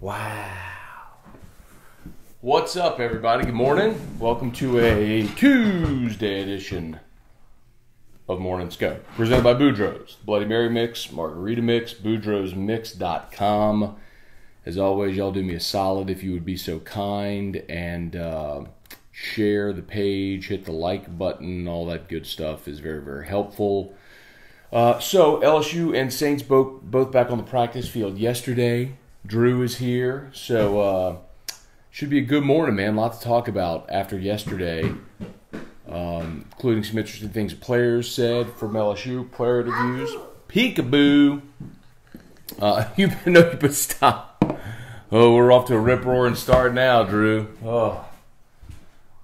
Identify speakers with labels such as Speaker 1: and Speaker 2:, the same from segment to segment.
Speaker 1: Wow. What's up, everybody? Good morning. Welcome to a Tuesday edition of Morning Scone, presented by Boudreaux's Bloody Mary Mix, Margarita Mix, Boudreaux'sMix.com. As always, y'all do me a solid if you would be so kind and share the page, hit the like button, all that good stuff is very, very helpful. So LSU and Saints both back on the practice field yesterday. Drew is here, so should be a good morning, man. A lot to talk about after yesterday, including some interesting things players said from LSU, player interviews. Peekaboo. You stop. Oh, we're off to a rip-roaring start now, Drew. Oh,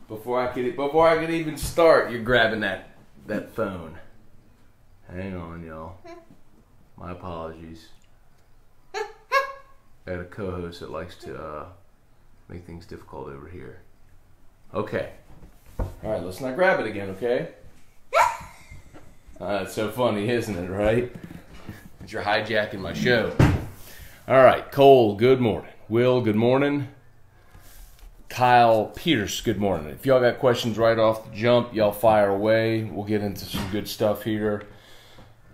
Speaker 1: before I could even start, you're grabbing that phone. Hang on, y'all. My apologies. I got a co-host that likes to make things difficult over here. Okay. All right, let's not grab it again, okay? It's so funny, isn't it, right? You're hijacking my show. All right, Cole, good morning. Will, good morning. Kyle Peters, good morning. If y'all got questions right off the jump, y'all fire away. We'll get into some good stuff here.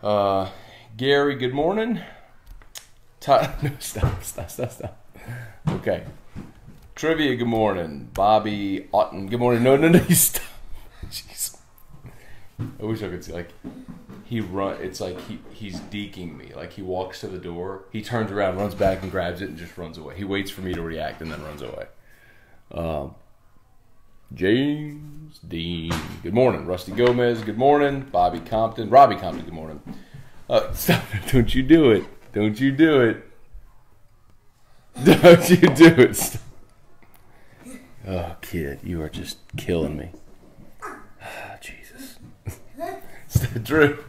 Speaker 1: Gary, good morning. No, stop. Okay. Trivia, good morning. Bobby Otten, good morning. No, you stop. Jeez. I wish I could see, like, it's like he's deking me. Like, he walks to the door, he turns around, runs back and grabs it and just runs away. He waits for me to react and then runs away. James Dean, good morning. Rusty Gomez, good morning. Robbie Compton, good morning. Stop it. Don't you do it. Don't you do it. Don't you do it. Stop. Oh, kid, you are just killing me. Jesus. Drew.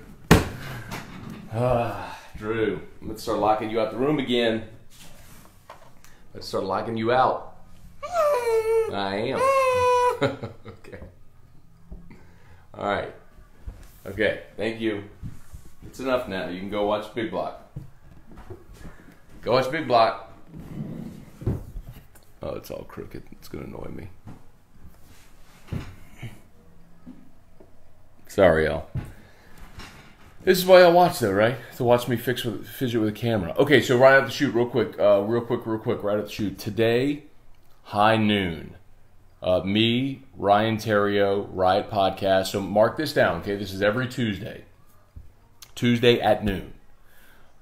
Speaker 1: Drew, let's start locking you out the room again. Let's start locking you out. I am. Okay. All right. Okay, thank you. It's enough now. You can go watch Big Block. Go watch Big Block. Oh, it's all crooked. It's going to annoy me. Sorry, y'all. This is why y'all watch, though, right? To watch me fidget with a camera. Okay, so right out the shoot, real quick, right out the shoot. Today, high noon. Me, Ryan Terrio, Riot Podcast. So mark this down, okay? This is every Tuesday. Tuesday at noon.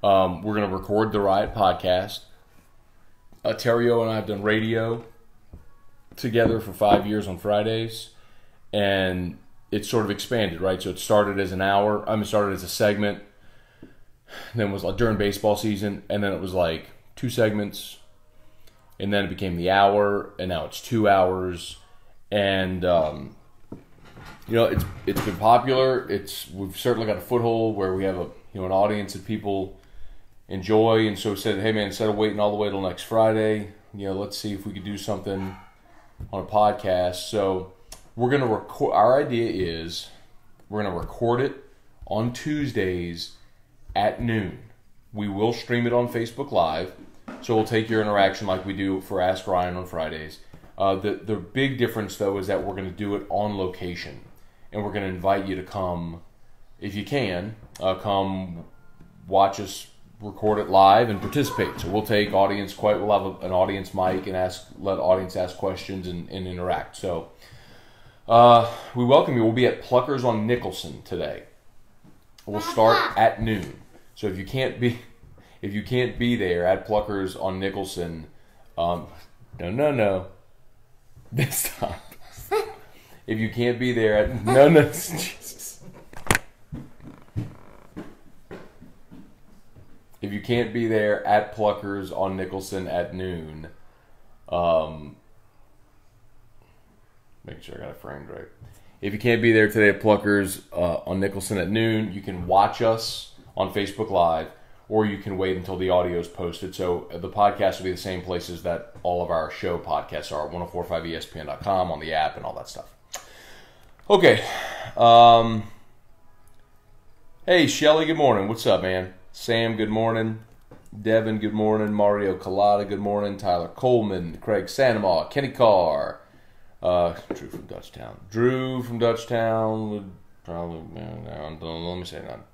Speaker 1: We're going to record the Riot Podcast. Terrio and I have done radio together for 5 years on Fridays. And it's sort of expanded, right? So it started as started as a segment. Then was like during baseball season. And then it was like 2 segments. And then it became the hour. And now it's 2 hours. And, it's been popular. We've certainly got a foothold where we have an audience that people enjoy. And so said, hey man, instead of waiting all the way till next Friday, let's see if we could do something on a podcast. So we're going to record. Our idea is we're going to record it on Tuesdays at noon. We will stream it on Facebook Live. So we'll take your interaction like we do for Ask Ryan on Fridays. The big difference, though, is that we're going to do it on location. And we're going to invite you to come, if you can, come watch us record it live and participate. So we'll take audience, we'll have an audience mic and let the audience ask questions and interact. So we welcome you. We'll be at Pluckers on Nicholson today. We'll start at noon. So if you can't be there at Pluckers on Nicholson, no. Stop. If you can't be there at Jesus. If you can't be there at Pluckers on Nicholson at noon, make sure I got it framed right. If you can't be there today at Pluckers on Nicholson at noon, you can watch us on Facebook Live, or you can wait until the audio is posted. So the podcast will be the same places that all of our show podcasts are, 1045ESPN.com, on the app, and all that stuff. Okay. Hey, Shelly, good morning. What's up, man? Sam, good morning. Devin, good morning. Mario Collada, good morning. Tyler Coleman, Craig Sanamaw, Kenny Carr, Drew from Dutchtown. Drew from Dutchtown would probably, let me say none.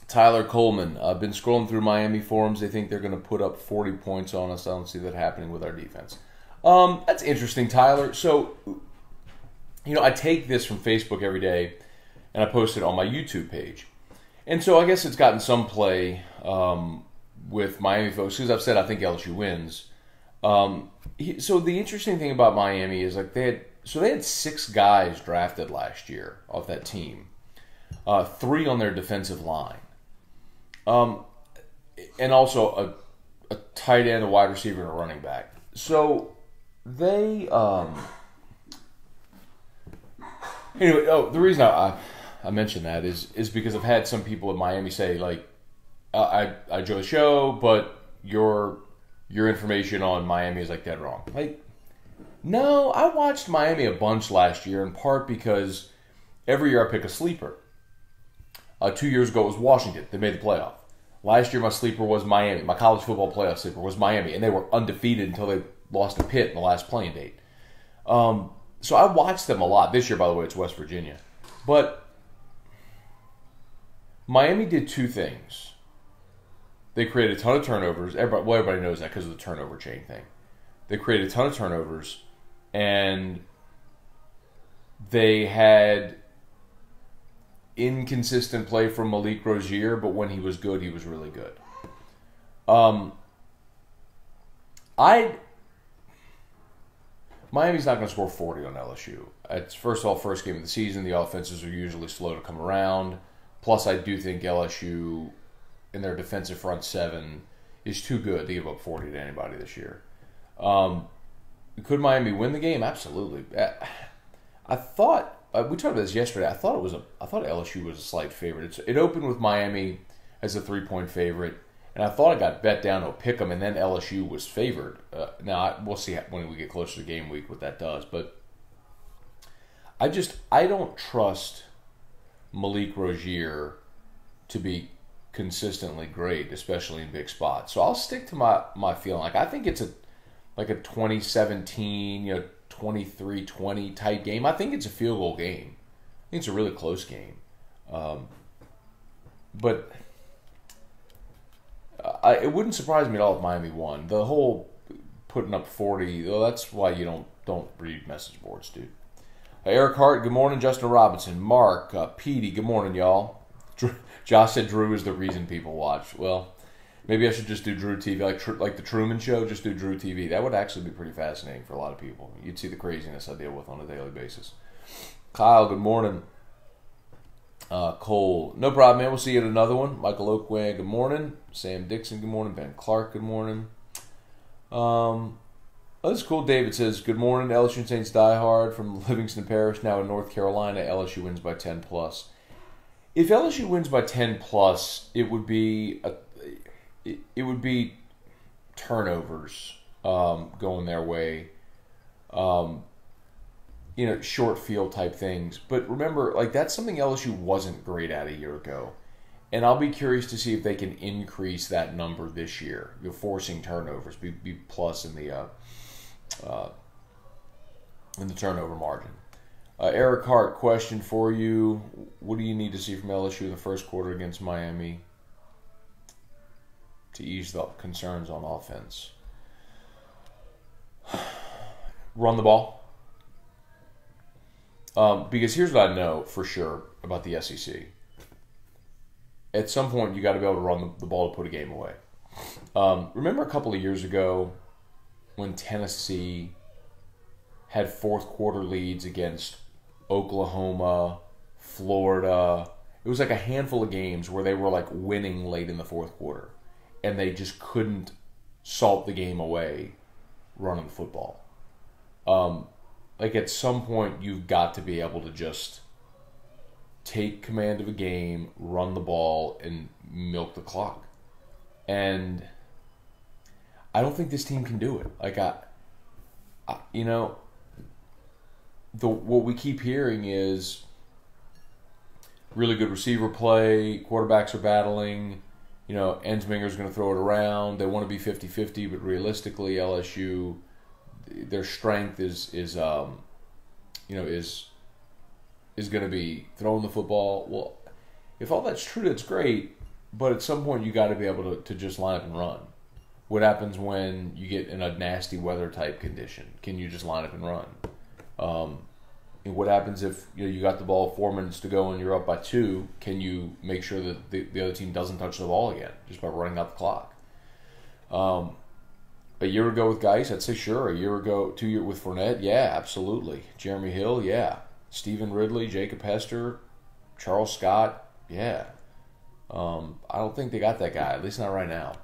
Speaker 1: Tyler Coleman, I've been scrolling through Miami forums. They think they're going to put up 40 points on us. I don't see that happening with our defense. That's interesting, Tyler. So, I take this from Facebook every day, and I post it on my YouTube page. And so I guess it's gotten some play with Miami folks, because I've said I think LSU wins. So the interesting thing about Miami is they had 6 guys drafted last year off that team, 3 on their defensive line, and also a tight end, a wide receiver, and a running back. So they anyway. Oh, the reason I mention that is because I've had some people in Miami say, I enjoy the show, but your information on Miami is dead wrong. No, I watched Miami a bunch last year, in part because every year I pick a sleeper. 2 years ago it was Washington. They made the playoff. Last year my sleeper was Miami. My college football playoff sleeper was Miami, and they were undefeated until they lost to Pitt in the last playing date. So I watched them a lot. This year, by the way, it's West Virginia. But Miami did 2 things. They created a ton of turnovers. Everybody knows that because of the turnover chain thing. They created a ton of turnovers, and they had inconsistent play from Malik Rozier, but when he was good, he was really good. Miami's not going to score 40 on LSU. It's first game of the season. The offenses are usually slow to come around. Plus, I do think LSU in their defensive front 7 is too good to give up 40 to anybody this year. Could Miami win the game? Absolutely. I thought we talked about this yesterday. I thought LSU was a slight favorite. It opened with Miami as a 3-point favorite, and I thought it got bet down to a pick 'em, and then LSU was favored. Now we'll see when we get closer to game week what that does, but I don't trust Malik Rozier to be consistently great, especially in big spots. So I'll stick to my feeling. I think it's a 2017, 23-20 tight game. I think it's a field goal game. I think it's a really close game. But it wouldn't surprise me at all if Miami won. The whole putting up 40, that's why you don't read message boards, dude. Eric Hart, good morning. Justin Robinson, Mark, Petey, good morning, y'all. Josh said Drew is the reason people watch. Well, maybe I should just do Drew TV, like the Truman Show, just do Drew TV. That would actually be pretty fascinating for a lot of people. You'd see the craziness I deal with on a daily basis. Kyle, good morning. Cole, no problem, man. We'll see you at another one. Michael Oakway, good morning. Sam Dixon, good morning. Ben Clark, good morning. This is cool. David says, good morning. LSU and Saints die hard from Livingston Parish, now in North Carolina. LSU wins by 10+. If LSU wins by 10+, it would be turnovers going their way. Short field type things. But remember, that's something LSU wasn't great at a year ago. And I'll be curious to see if they can increase that number this year. Forcing turnovers, be plus in the turnover margin. Eric Hart, question for you. What do you need to see from LSU in the first quarter against Miami to ease the concerns on offense? Run the ball. Because here's what I know for sure about the SEC. At some point, you got to be able to run the ball to put a game away. Remember a couple of years ago when Tennessee had fourth quarter leads against Oklahoma, Florida? It was a handful of games where they were winning late in the fourth quarter, and they just couldn't salt the game away running the football. At some point, you've got to be able to just take command of a game, run the ball, and milk the clock. And I don't think this team can do it. What we keep hearing is really good receiver play, quarterbacks are battling, Ensminger's going to throw it around. They want to be 50-50, but realistically, LSU, their strength is going to be throwing the football. Well, if all that's true, that's great. But at some point, you got to be able to just line up and run. What happens when you get in a nasty weather type condition? Can you just line up and run? And what happens if you got the ball 4 minutes to go and you're up by 2? Can you make sure that the other team doesn't touch the ball again just by running out the clock? A year ago with Geis, I'd say sure. A year ago, 2 years with Fournette, yeah, absolutely. Jeremy Hill, yeah. Stephen Ridley, Jacob Hester, Charles Scott, yeah. I don't think they got that guy, at least not right now.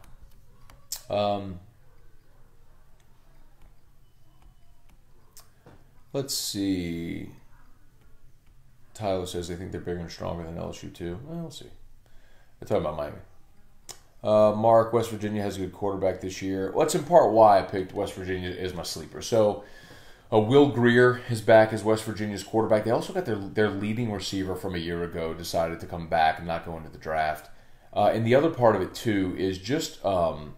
Speaker 1: Let's see. Tyler says they think they're bigger and stronger than LSU too. Well, we'll see. They're talking about Miami. Mark, West Virginia has a good quarterback this year. Well, that's in part why I picked West Virginia as my sleeper. So, Will Greer is back as West Virginia's quarterback. They also got their leading receiver from a year ago decided to come back and not go into the draft. And the other part of it too is just look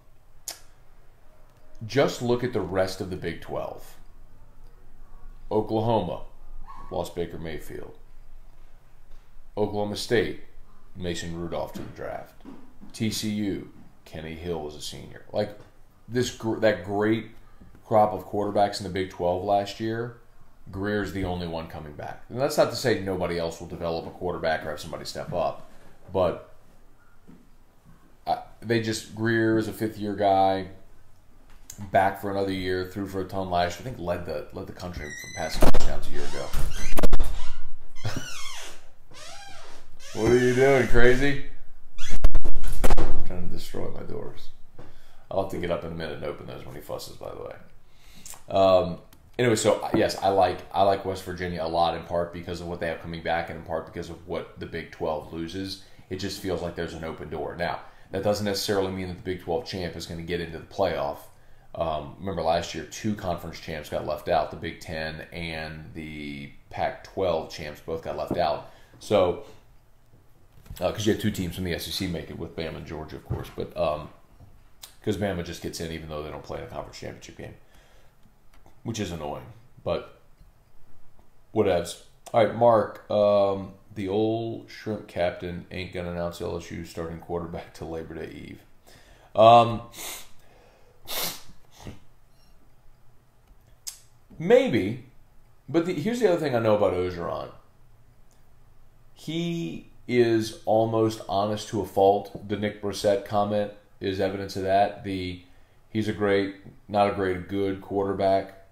Speaker 1: at the rest of the Big 12. Oklahoma lost Baker Mayfield. Oklahoma State, Mason Rudolph to the draft. TCU, Kenny Hill as a senior. Like that great crop of quarterbacks in the Big 12 last year, Greer's the only one coming back. And that's not to say nobody else will develop a quarterback or have somebody step up, but Greer is a fifth-year guy, back for another year, threw for a ton last year. I think led the country from passing touchdowns a year ago. What are you doing, crazy? I'm trying to destroy my doors. I'll have to get up in a minute and open those when he fusses, by the way. Anyway, so yes, I like West Virginia a lot, in part because of what they have coming back and in part because of what the Big 12 loses. It just feels like there's an open door. Now, that doesn't necessarily mean that the Big 12 champ is going to get into the playoff. Remember last year, 2 conference champs got left out. The Big 10 and the Pac-12 champs both got left out. So, because you had 2 teams from the SEC make it with Bama and Georgia, of course. But because Bama just gets in even though they don't play in a conference championship game, which is annoying. But whatevs. All right, Mark. The old shrimp captain ain't going to announce LSU starting quarterback till Labor Day Eve. Maybe, but here's the other thing I know about Orgeron. He is almost honest to a fault. The Nick Brissett comment is evidence of that. He's a good quarterback.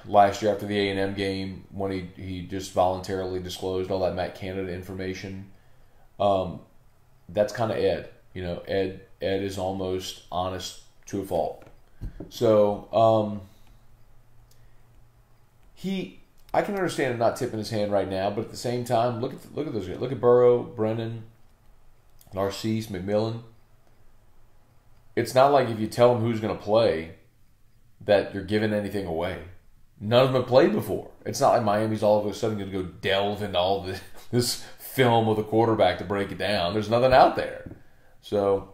Speaker 1: Last year after the A&M game, when he just voluntarily disclosed all that Matt Canada information, that's kind of Ed. Ed is almost honest to a fault. So, I can understand him not tipping his hand right now, but at the same time, look at those guys. Look at Burrow, Brennan, Narcisse, McMillan. It's not like if you tell them who's going to play that you're giving anything away. None of them have played before. It's not like Miami's all of a sudden going to go delve into all this film with a quarterback to break it down. There's nothing out there. So,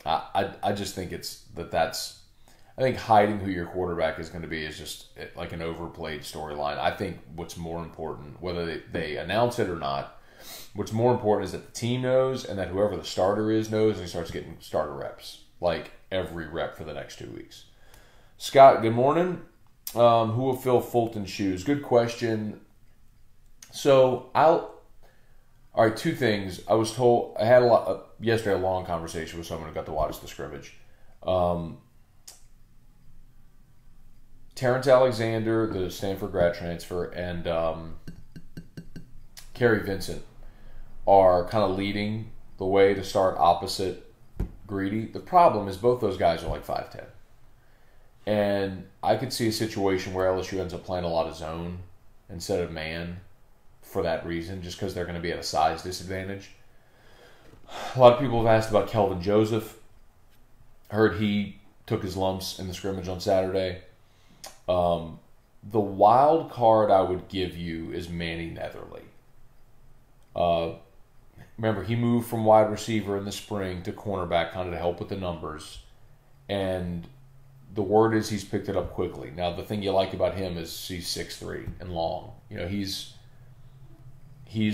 Speaker 1: I just think I think hiding who your quarterback is going to be is just like an overplayed storyline. I think what's more important, whether they announce it or not, what's more important is that the team knows and that whoever the starter is knows and he starts getting starter reps, like every rep for the next 2 weeks. Scott, good morning. Who will fill Fulton's shoes? Good question. So all right, 2 things. I was told, I had yesterday a long conversation with someone who got to watch the scrimmage. Terrence Alexander, the Stanford grad transfer, and Kerry Vincent are kind of leading the way to start opposite Greedy. The problem is both those guys are like 5'10". And I could see a situation where LSU ends up playing a lot of zone instead of man for that reason, just because they're going to be at a size disadvantage. A lot of people have asked about Kelvin Joseph. I heard he took his lumps in the scrimmage on Saturday. The wild card I would give you is Manny Netherly. Remember, he moved from wide receiver in the spring to cornerback, kind of to help with the numbers. And the word is he's picked it up quickly. Now, the thing you like about him is he's 6'3" and long. You know, he's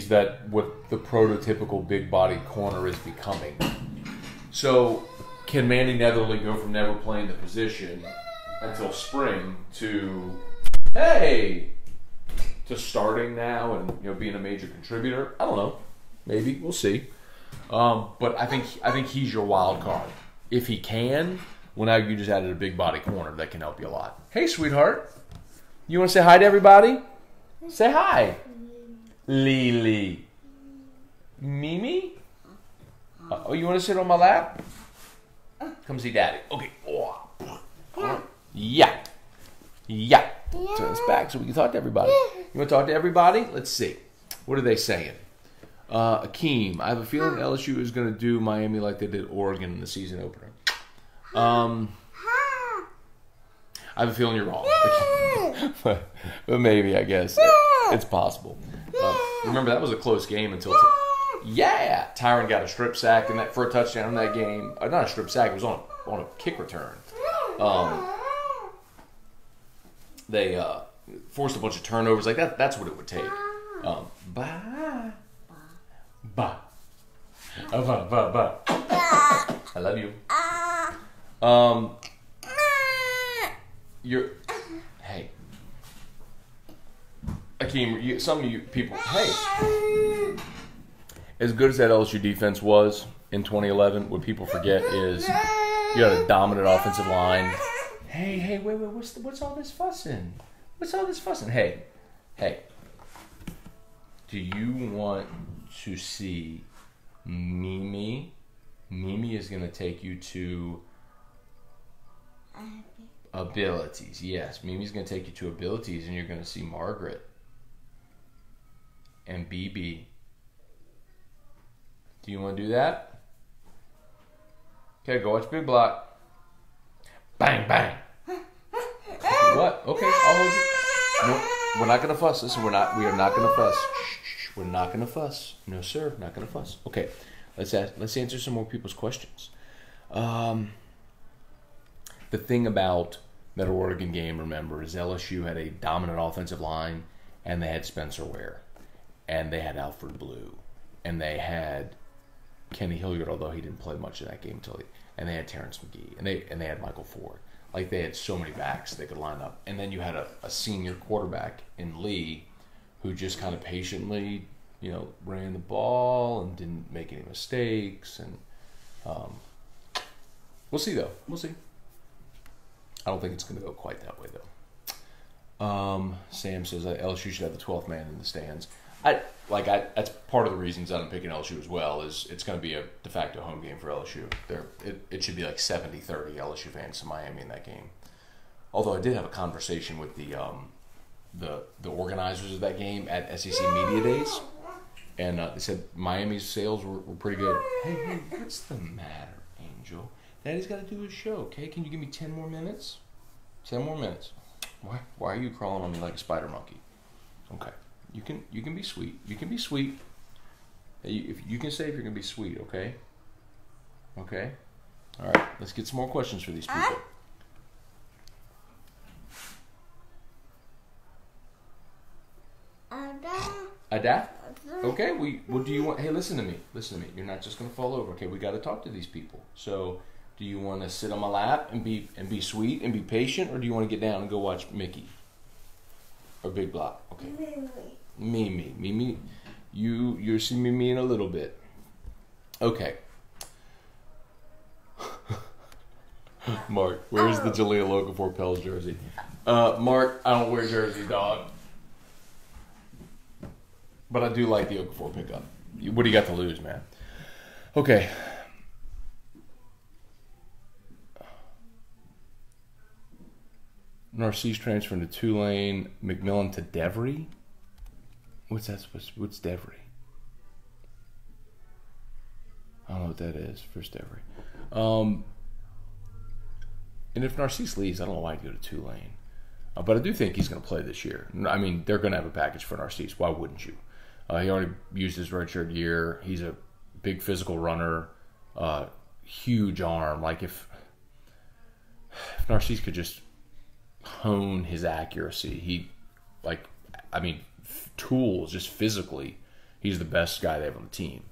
Speaker 1: that what the prototypical big body corner is becoming. So, can Manny Netherly go from never playing the position until spring to starting now and, you know, being a major contributor? I don't know. Maybe. We'll see. But I think he's your wild card. If he can, well, now you just added a big body corner that can help you a lot. Hey, sweetheart. You want to say hi to everybody? Say hi. Lily. Mimi? Oh, you want to sit on my lap? Come see Daddy. Okay. Yeah. Turn us back so we can talk to everybody. You want to talk to everybody? Let's see. What are they saying? Akeem, I have a feeling LSU is going to do Miami like they did Oregon in the season opener. I have a feeling you're wrong. but maybe, I guess. It's possible. Remember, that was a close game until... Tyron got a strip sack for a touchdown in that game. Not a strip sack, it was on a kick return. They forced a bunch of turnovers. Like that's what it would take. Bye. I love you. Hey. Akeem, some of you people, hey. As good as that LSU defense was in 2011, what people forget is you had a dominant offensive line. Hey, wait, what's all this fussing? What's all this fussing? Hey. Do you want to see Mimi? Mimi is going to take you to abilities. Yes, Mimi's going to take you to abilities, and you're going to see Margaret and BB. Do you want to do that? Okay, go watch Big Block. Bang, bang. What? Okay, I'll hold you. No, we're not going to fuss. Listen, we are not going to fuss. Shh, we're not going to fuss. No, sir, not going to fuss. Okay, let's answer some more people's questions. The thing about that Oregon game, remember, is LSU had a dominant offensive line, and they had Spencer Ware, and they had Alfred Blue, and they had Kenny Hilliard, although he didn't play much in that game and they had Terrence McGee, and they had Michael Ford. Like, they had so many backs they could line up. And then you had a senior quarterback in Lee who just kind of patiently, you know, ran the ball and didn't make any mistakes. And we'll see, though. We'll see. I don't think it's going to go quite that way, though. Sam says that LSU should have the 12th man in the stands. That's part of the reasons I'm picking LSU as well, is it's going to be a de facto home game for LSU. It should be like 70-30 LSU fans to Miami in that game. Although I did have a conversation with the organizers of that game at SEC Media Days, and they said Miami's sales were pretty good. Hey, what's the matter, Angel? Daddy's got to do his show, okay? Can you give me 10 more minutes? 10 more minutes. Why are you crawling on me like a spider monkey? Okay. You can be sweet. You can be sweet. If you can say if you're gonna be sweet, okay? Okay. All right. Let's get some more questions for these people. Ada? Okay. What do you want? Hey, listen to me. You're not just gonna fall over. Okay. We got to talk to these people. So, do you want to sit on my lap and be sweet and be patient, or do you want to get down and go watch Mickey or Big Block? Okay. Mimi. You'll see Mimi in a little bit. Okay. Mark, where's the Jaleel Okafor Pels jersey? Mark, I don't wear jersey, dog. But I do like the Okafor pickup. What do you got to lose, man? Okay. Narcisse transferring to Tulane. McMillan to Devry? What's that supposed to be? What's Devry? I don't know what that is. First Devry. And if Narcisse leaves, I don't know why he'd go to Tulane. But I do think he's going to play this year. I mean, they're going to have a package for Narcisse. Why wouldn't you? He already used his redshirt year. He's a big physical runner, huge arm. Like if Narcisse could just hone his accuracy, tools, just physically, he's the best guy they have on the team.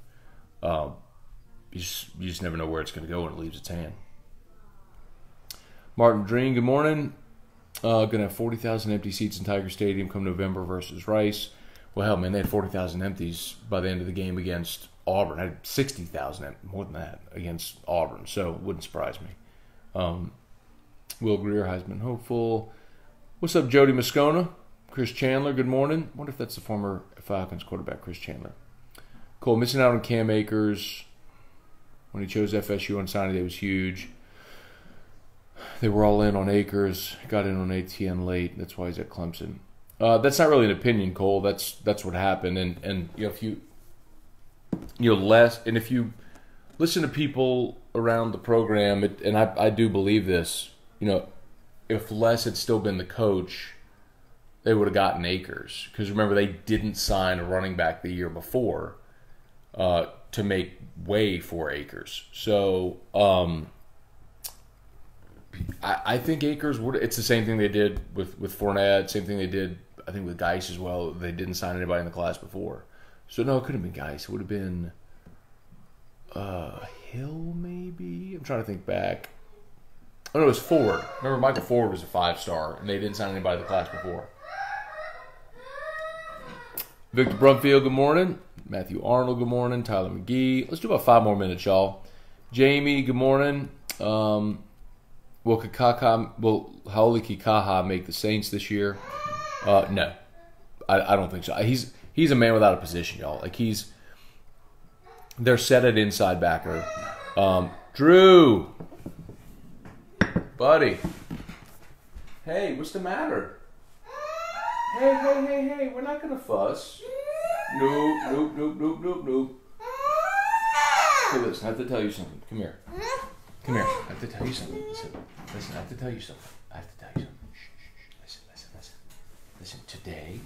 Speaker 1: You just never know where it's going to go when it leaves its hand. Martin Dream, good morning. Going to have 40,000 empty seats in Tiger Stadium come November versus Rice. Well, hell, man, they had 40,000 empties by the end of the game against Auburn. I had 60,000, more than that, against Auburn. So it wouldn't surprise me. Will Greer, Heisman hopeful. What's up, Jody Moscona? Chris Chandler, good morning. Wonder if that's the former Falcons quarterback, Chris Chandler. Cole, missing out on Cam Akers. When he chose FSU on signing day was huge. They were all in on Akers. Got in on ATN late. That's why he's at Clemson. That's not really an opinion, Cole. That's what happened. And if you if you listen to people around the program, and I do believe this, if Les had still been the coach, they would have gotten Akers. Because remember, they didn't sign a running back the year before to make way for Akers. So I think Akers would. It's the same thing they did with Fournette. Same thing they did, I think, with Geis as well. They didn't sign anybody in the class before. So no, it could have been Geis. It would have been Hill, maybe. I'm trying to think back. Oh no, it was Ford. Remember, Michael Ford was a 5-star, and they didn't sign anybody in the class before. Victor Brumfield, good morning. Matthew Arnold, good morning. Tyler McGee. Let's do about 5 more minutes, y'all. Jamie, good morning. Will Haoli Kikaha make the Saints this year? No, I don't think so. He's a man without a position, y'all. Like they're set at inside backer. Drew, buddy, hey, what's the matter? Hey, we're not gonna fuss. Nope. Hey, listen, I have to tell you something. Come here. I have to tell you something. Listen, I have to tell you something. Shh. Listen, today,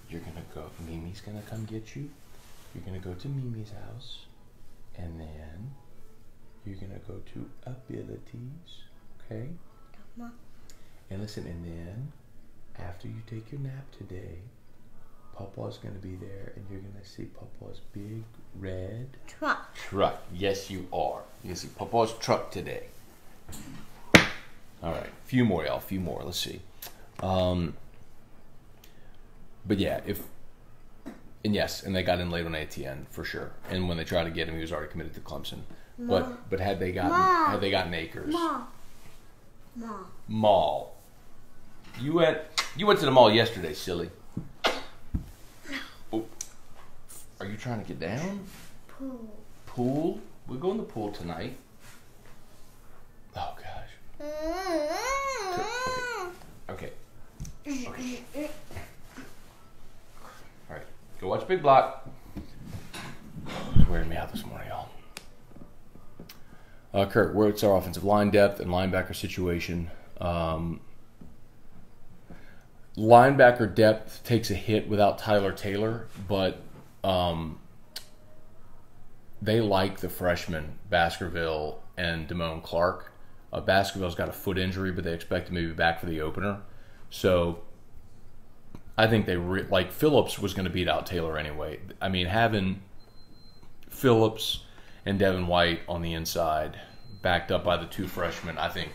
Speaker 1: you're going to go, Mimi's going to come get you. You're going to go to Mimi's house. And then, you're going to go to Abilities. Okay? Mama. And listen, and then, after you take your nap today, Papa's going to be there, and you're going to see Papa's big red truck. Yes, you are. You're going to see Papa's truck today. All right. Few more, y'all. Few more. Let's see. But yeah, and they got in late on ATN for sure. And when they tried to get him, he was already committed to Clemson. Mom. But had they gotten Akers, Mall. You went to the mall yesterday, silly. Are you trying to get down? Pool? We'll go in the pool tonight. Oh, gosh. Okay. All right. Go watch Big Block. It's wearing me out this morning, y'all. Kurt, what's our offensive line depth and linebacker situation? Linebacker depth takes a hit without Tyler Taylor, but they like the freshmen, Baskerville and Damone Clark. Baskerville's got a foot injury, but they expect him to be back for the opener. So I think they Phillips was going to beat out Taylor anyway. I mean, having Phillips and Devin White on the inside, backed up by the 2 freshmen, I think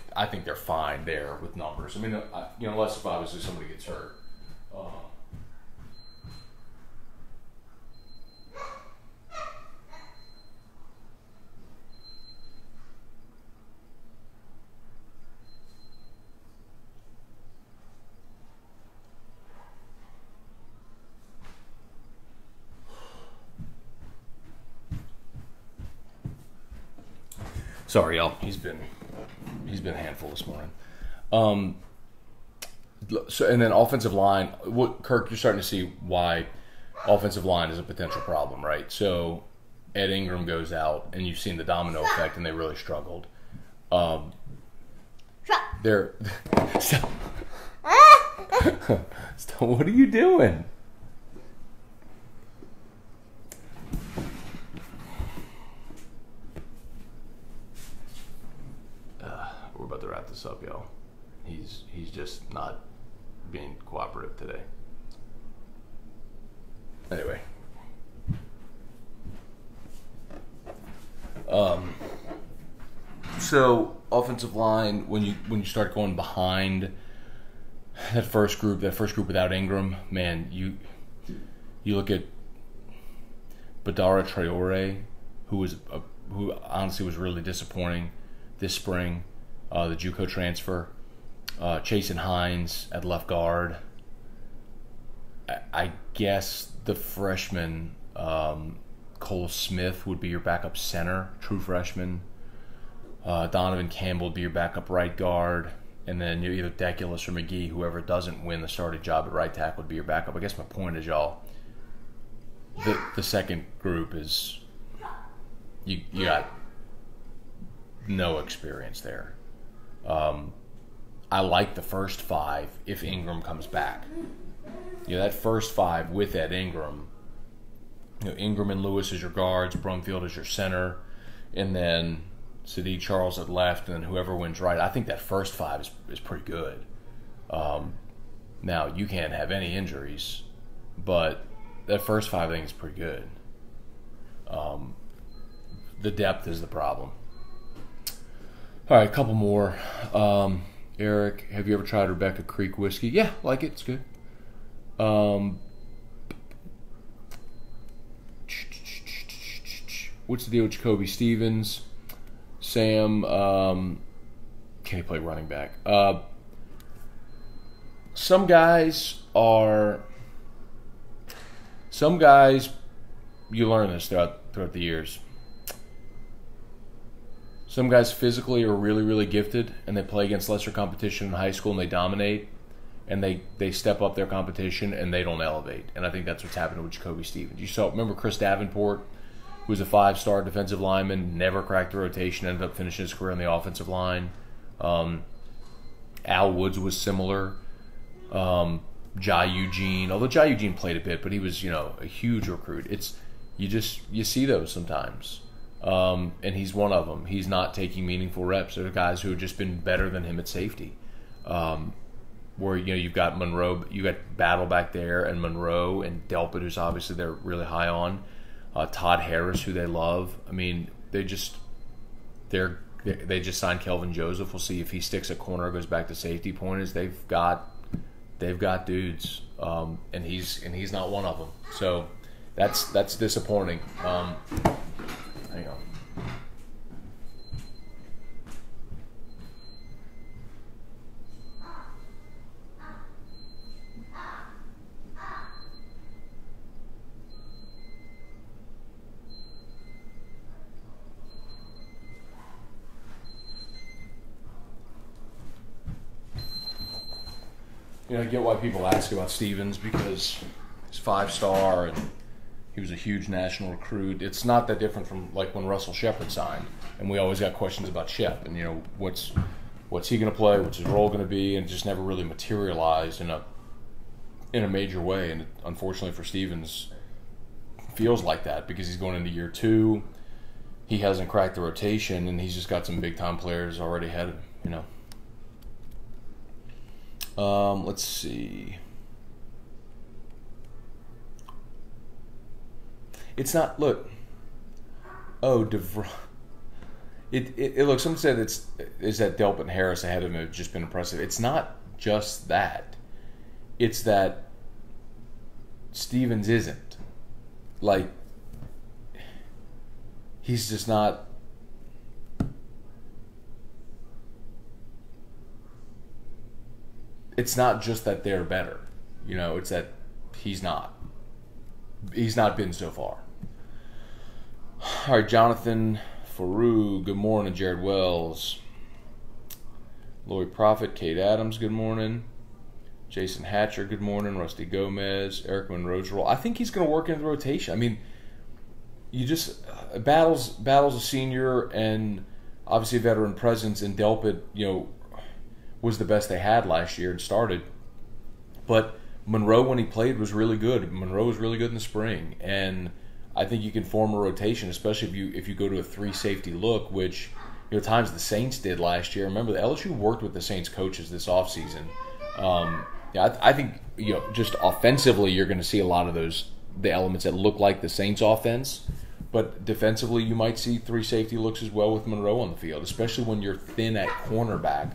Speaker 1: they're fine there with numbers. I mean, unless if obviously somebody gets hurt. Sorry, y'all. He's been a handful this morning. So and then offensive line. Kirk, you're starting to see why offensive line is a potential problem, right? So Ed Ingram goes out, and you've seen the domino effect, and they really struggled. They're so, what are you doing? forgot to sub y'all. He's just not being cooperative today. Anyway. So offensive line, when you start going behind that first group without Ingram, man, you look at Badara Traore, who honestly was really disappointing this spring, the JUCO transfer. Chasen Hines at left guard. I guess the freshman Cole Smith would be your backup center, true freshman. Donovan Campbell would be your backup right guard. And then either Deculus or McGee, whoever doesn't win the starting job at right tackle, would be your backup. I guess my point is, y'all, the second group is you got no experience there. I like the first five if Ingram comes back. That first five with Ed Ingram. Ingram and Lewis as your guards, Brumfield as your center, and then Sadiq Charles at left, and then whoever wins right. I think that first five is pretty good. Now, you can't have any injuries, but that first five I think is pretty good. The depth is the problem. All right, a couple more. Eric, have you ever tried Rebecca Creek whiskey? Yeah, like it. It's good. What's the deal with Jacoby Stevens? Sam, can he play running back? Some guys, you learn this throughout the years. Some guys physically are really, really gifted, and they play against lesser competition in high school, and they dominate, and they step up their competition, and they don't elevate. And I think that's what's happened with Jacoby Stevens. Remember Chris Davenport, who was a 5-star defensive lineman, never cracked the rotation, ended up finishing his career on the offensive line. Al Woods was similar. Jai Eugene, although Jai Eugene played a bit, but he was, a huge recruit. You see those sometimes. And he's one of them. He's not taking meaningful reps. There are guys who have just been better than him at safety. Where, you've got Monroe, you got Battle back there, and Monroe and Delpit, who's obviously they're really high on. Todd Harris, who they love. I mean, they just signed Kelvin Joseph. We'll see if he sticks at corner or goes back to safety. Point is, they've got dudes, and he's not one of them. So that's disappointing. Hang on. I get why people ask about Stevens, because he's 5-star and he was a huge national recruit. It's not that different from like when Russell Shepard signed, and we always got questions about Shep and what's he going to play, what's his role going to be, and it just never really materialized in a major way. And unfortunately for Stevens, it feels like that because he's going into year 2. He hasn't cracked the rotation, and he's just got some big time players already ahead of him. Let's see. It's not. Look. Oh, It look. Someone said is that Delpit and Harris ahead of him have just been impressive. It's not just that. It's that Stevens isn't. Like, he's just not. It's not just that they're better, it's that he's not. He's not been so far. All right, Jonathan Faroux, good morning. Jared Wells. Lloyd Prophet, Kate Adams, good morning. Jason Hatcher, good morning. Rusty Gomez, Eric Monroe's role. I think he's going to work into the rotation. I mean, you just Battle's a senior and obviously a veteran presence, and Delpit, was the best they had last year and started. But Monroe, when he played, was really good. Monroe was really good in the spring, and I think you can form a rotation, especially if you go to a 3 safety look, which times the Saints did last year. Remember, the LSU worked with the Saints coaches this offseason. I think just offensively, you're going to see a lot of the elements that look like the Saints offense. But defensively, you might see 3 safety looks as well with Monroe on the field, especially when you're thin at cornerback.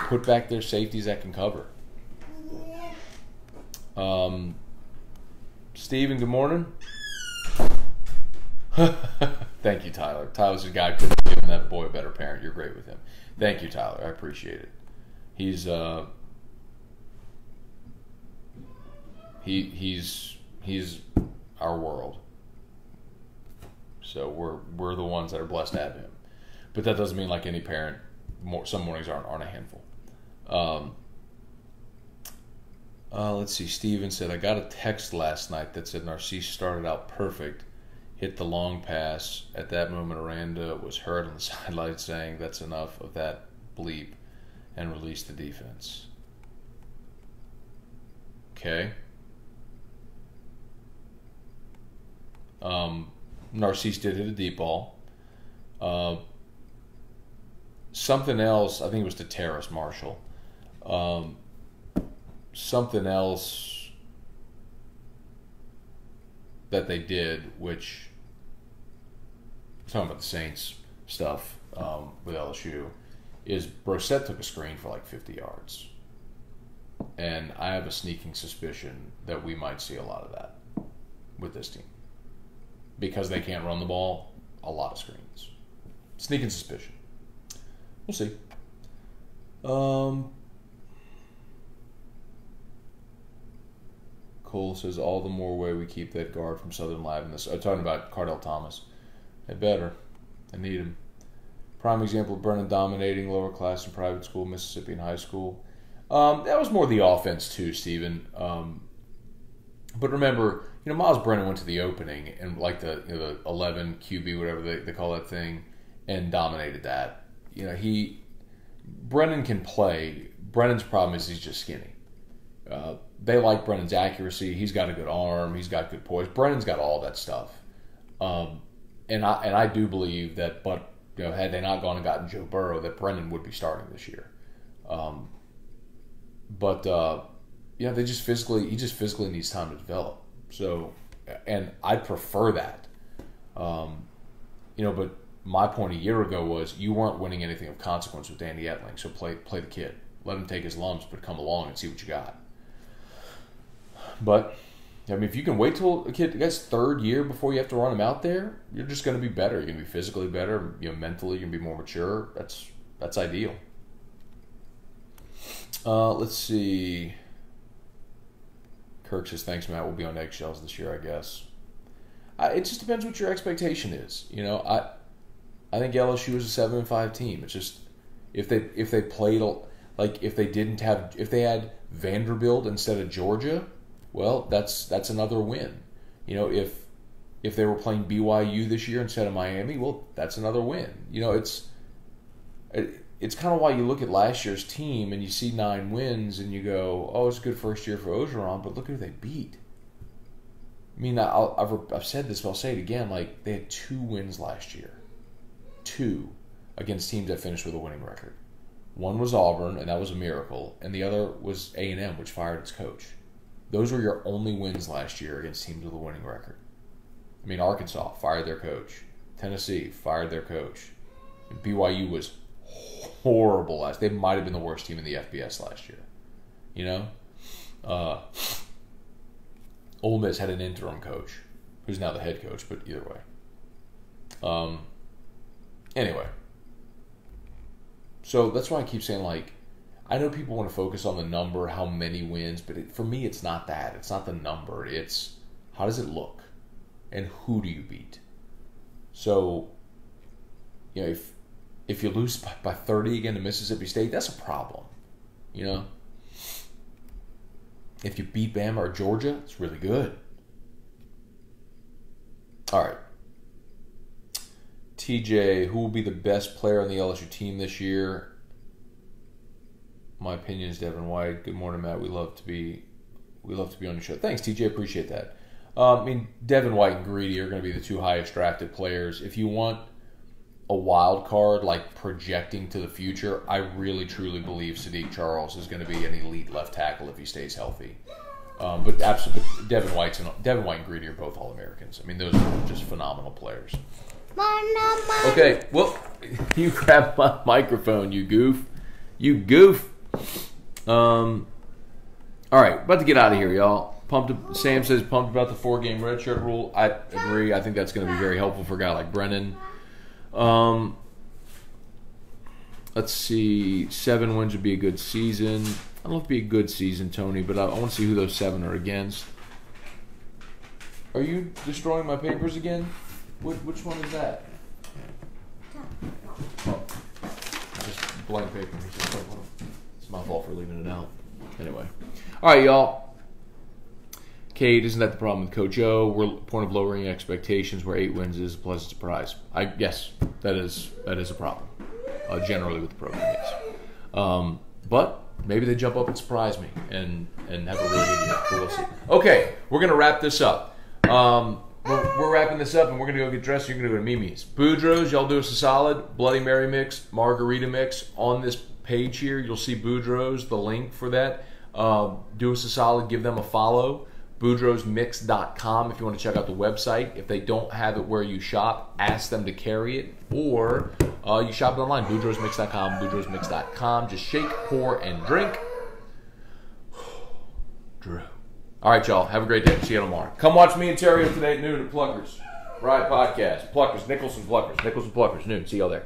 Speaker 1: Put back their safeties that can cover. Steven, good morning. Thank you, Tyler. Tyler's a guy who couldn't have given that boy a better parent. You're great with him. Thank you, Tyler. I appreciate it. He's our world. So we're the ones that are blessed to have him. But that doesn't mean like any parent. Some mornings aren't a handful. Let's see. Steven said, I got a text last night that said Narcisse started out perfect, hit the long pass. At that moment, Aranda was heard on the sideline saying, that's enough of that bleep, and released the defense. Okay. Narcisse did hit a deep ball. Something else, I think it was to Terrace Marshall. Something else that they did, which, talking about the Saints stuff with LSU, is Brissett took a screen for like 50 yards. And I have a sneaking suspicion that we might see a lot of that with this team. Because they can't run the ball, a lot of screens. Sneaking suspicion. We'll see. Cole says, all the more way we keep that guard from Southern live in this. Talking about Cardell Thomas. They better. I need him. Prime example of Brennan dominating lower class in private school, Mississippi and high school. That was more the offense too, Stephen. But remember, Miles Brennan went to the opening and like the 11 QB, whatever they call that thing, and dominated that. Brennan can play. Brennan's problem is he's just skinny. They like Brennan's accuracy. He's got a good arm. He's got good poise. Brennan's got all that stuff. And I do believe that, but had they not gone and gotten Joe Burrow, that Brennan would be starting this year. He just physically needs time to develop. So, and I prefer that. But my point a year ago was you weren't winning anything of consequence with Danny Etling. So play the kid, let him take his lumps, but come along and see what you got. But if you can wait till a kid gets third year before you have to run him out there, you're just going to be better. You're going to be physically better. Mentally, you're going to be more mature. That's ideal. Let's see. Kirk says, thanks, Matt. We'll be on eggshells this year, I guess. It just depends what your expectation is. I think LSU is a 7-5 team. It's just if they played like if they had Vanderbilt instead of Georgia, well, that's another win. If they were playing BYU this year instead of Miami, well, that's another win. It's kind of why you look at last year's team and you see 9 wins and you go, oh, it's a good first year for Ogeron, but look who they beat. I mean, I've said this, but I'll say it again. Like, they had 2 wins last year. 2 against teams that finished with a winning record. One was Auburn, and that was a miracle, and the other was A&M, which fired its coach. Those were your only wins last year against teams with a winning record. I mean, Arkansas fired their coach. Tennessee fired their coach. And BYU was horrible They might have been the worst team in the FBS last year. Ole Miss had an interim coach who's now the head coach, but either way. Anyway. So that's why I keep saying, like, I know people want to focus on the number, how many wins, but for me, it's not that. It's not the number. It's how does it look, and who do you beat? So, if you lose by 30 again to Mississippi State, that's a problem. If you beat Bama or Georgia, it's really good. All right. TJ, who will be the best player on the LSU team this year? My opinion is Devin White. Good morning, Matt. We love to be on your show. Thanks, TJ. Appreciate that. Devin White and Greedy are going to be the 2 highest drafted players. If you want a wild card, like projecting to the future, I really truly believe Sadiq Charles is going to be an elite left tackle if he stays healthy. But absolutely, Devin White and Greedy are both All-Americans. I mean, those are just phenomenal players. Okay, well, you grab my microphone, you goof. You goof. All right, about to get out of here, y'all. Sam says pumped about the 4-game redshirt rule. I agree. I think that's going to be very helpful for a guy like Brennan. Let's see. 7 wins would be a good season. I don't know if it'd be a good season, Tony, but I want to see who those 7 are against. Are you destroying my papers again? Which one is that? Oh, just blank paper. It's my fault for leaving it out. Anyway. All right, y'all. Kate, isn't that the problem with Coach O? We're point of lowering expectations where 8 wins is a pleasant surprise. Yes, that is a problem. Generally with the program, yes. But maybe they jump up and surprise me and have a really good year. But we'll see. Okay, we're going to wrap this up. We're wrapping this up, and we're going to go get dressed. You're going to go to Mimi's. Boudreaux's, y'all do us a solid. Bloody Mary mix, margarita mix. On this page here, you'll see Boudreaux's, the link for that. Do us a solid. Give them a follow. BoudreauxMix.com if you want to check out the website. If they don't have it where you shop, ask them to carry it. Or you shop it online. BoudreauxMix.com, BoudreauxMix.com. Just shake, pour, and drink. Drew. All right, y'all. Have a great day. See you tomorrow. Come watch me and Terry today at noon at Pluckers. Riot Podcast. Pluckers. Nichols and Pluckers. Noon. See y'all there.